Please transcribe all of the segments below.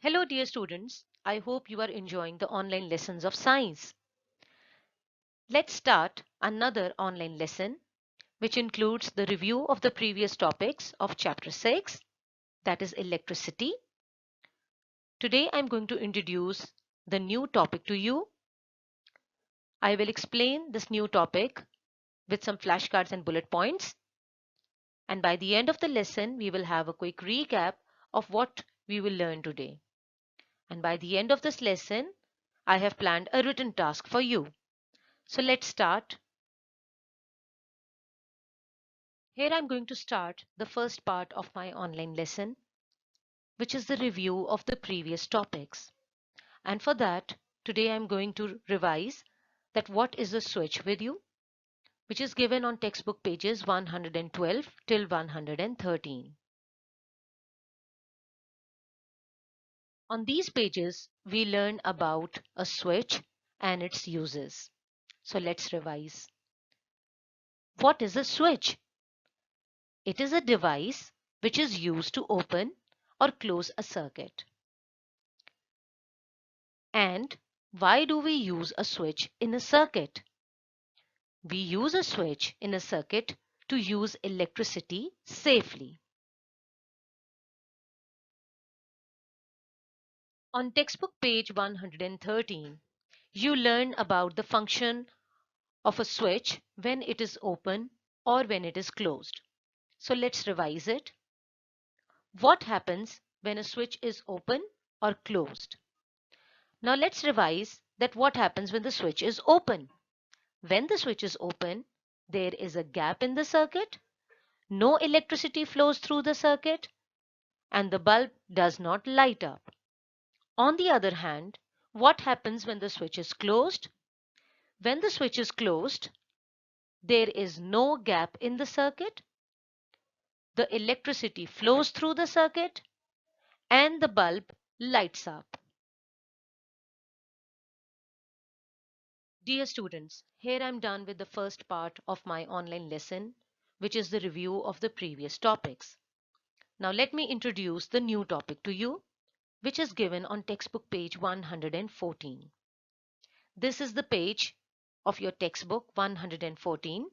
Hello dear students, I hope you are enjoying the online lessons of science. Let's start another online lesson which includes the review of the previous topics of chapter 6, that is electricity. Today I am going to introduce the new topic to you. I will explain this new topic with some flashcards and bullet points, and by the end of the lesson we will have a quick recap of what we will learn today. And by the end of this lesson I have planned a written task for you. So let's start. Here I'm going to start the first part of my online lesson, which is the review of the previous topics. And for that, today I'm going to revise that what is a switch with you, which is given on textbook pages 112 till 113. On these pages, we learn about a switch and its uses. So let's revise. What is a switch? It is a device which is used to open or close a circuit. And why do we use a switch in a circuit? We use a switch in a circuit to use electricity safely. On textbook page 113, you learn about the function of a switch when it is open or when it is closed. So let's revise it. What happens when a switch is open or closed? Now let's revise that what happens when the switch is open. When the switch is open, there is a gap in the circuit, no electricity flows through the circuit, and the bulb does not light up. On the other hand, what happens when the switch is closed? When the switch is closed, there is no gap in the circuit, the electricity flows through the circuit, and the bulb lights up. Dear students, here I'm done with the first part of my online lesson, which is the review of the previous topics. Now let me introduce the new topic to you, which is given on textbook page 114. This is the page of your textbook 114,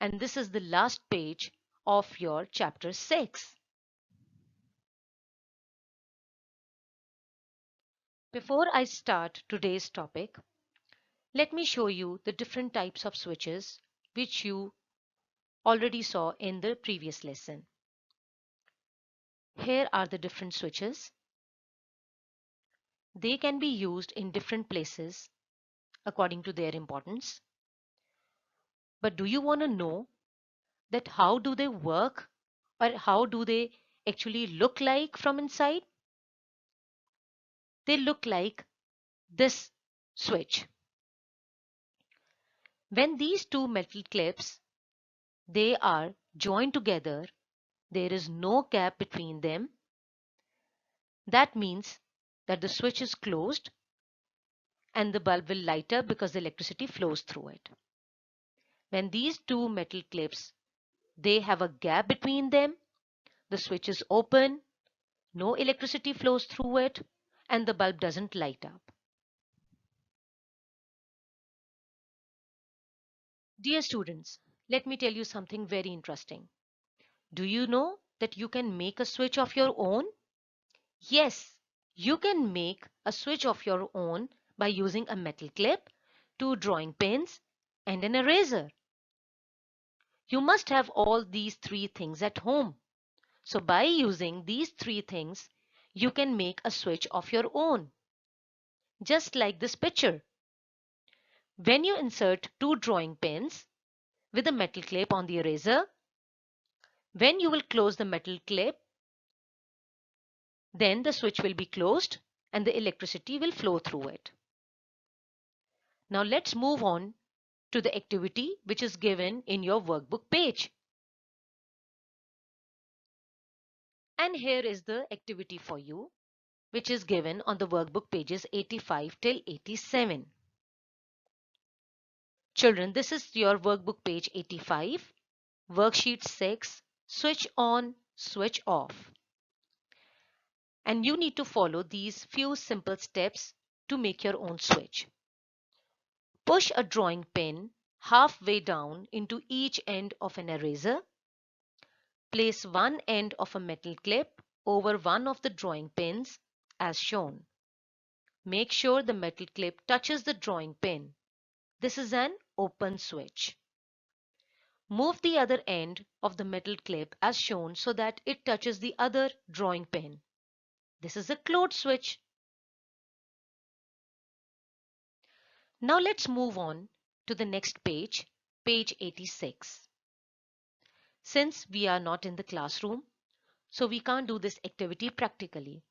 and this is the last page of your chapter 6. Before I start today's topic, let me show you the different types of switches which you already saw in the previous lesson. Here are the different switches. They can be used in different places according to their importance. But do you want to know that how do they work or how do they actually look like from inside? They look like this switch. When these two metal clips, they are joined together, there is no gap between them. That means that the switch is closed and the bulb will light up because the electricity flows through it. When these two metal clips, they have a gap between them, the switch is open, no electricity flows through it, and the bulb doesn't light up. Dear students, let me tell you something very interesting. Do you know that you can make a switch of your own? Yes, you can make a switch of your own by using a metal clip, two drawing pins, and an eraser. You must have all these three things at home. So by using these three things, you can make a switch of your own. Just like this picture. When you insert two drawing pins with a metal clip on the eraser, when you will close the metal clip, then the switch will be closed and the electricity will flow through it. Now let's move on to the activity which is given in your workbook page. And here is the activity for you, which is given on the workbook pages 85 till 87. Children, this is your workbook page 85, worksheet 6, switch on, switch off. And you need to follow these few simple steps to make your own switch. Push a drawing pin halfway down into each end of an eraser. Place one end of a metal clip over one of the drawing pins as shown. Make sure the metal clip touches the drawing pin. This is an open switch. Move the other end of the metal clip as shown so that it touches the other drawing pin. This is a closed switch. Now let's move on to the next page, page 86. Since we are not in the classroom, so we can't do this activity practically.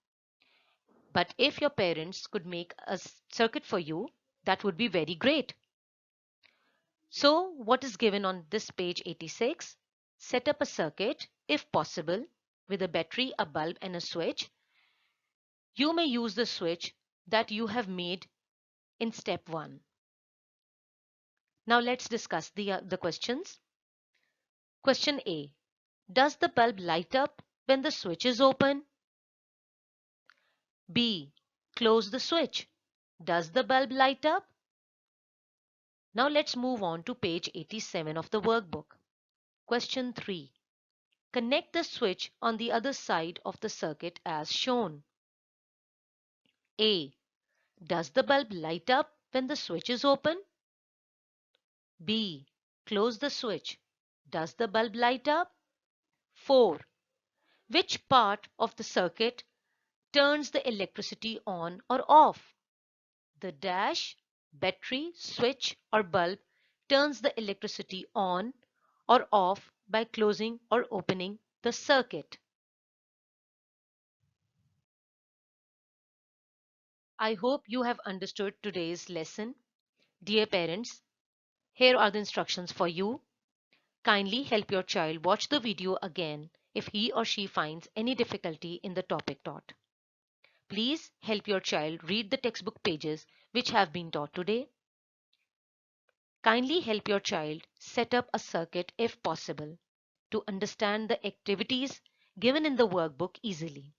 But if your parents could make a circuit for you, that would be very great. So what is given on this page 86? Set up a circuit, if possible, with a battery, a bulb and a switch. You may use the switch that you have made in step 1. Now let's discuss the questions. Question A. Does the bulb light up when the switch is open? B. Close the switch. Does the bulb light up? Now let's move on to page 87 of the workbook. Question 3. Connect the switch on the other side of the circuit as shown. A. Does the bulb light up when the switch is open? B. Close the switch. Does the bulb light up? 4. Which part of the circuit turns the electricity on or off? The dash, battery, switch or bulb turns the electricity on or off by closing or opening the circuit. I hope you have understood today's lesson. Dear parents, here are the instructions for you. Kindly help your child watch the video again if he or she finds any difficulty in the topic taught. Please help your child read the textbook pages which have been taught today. Kindly help your child set up a circuit if possible to understand the activities given in the workbook easily.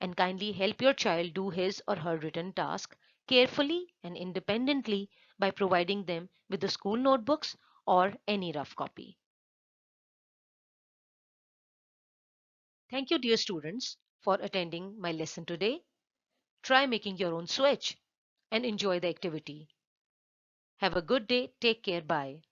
And kindly help your child do his or her written task carefully and independently by providing them with the school notebooks or any rough copy. Thank you, dear students, for attending my lesson today. Try making your own switch and enjoy the activity. Have a good day. Take care. Bye.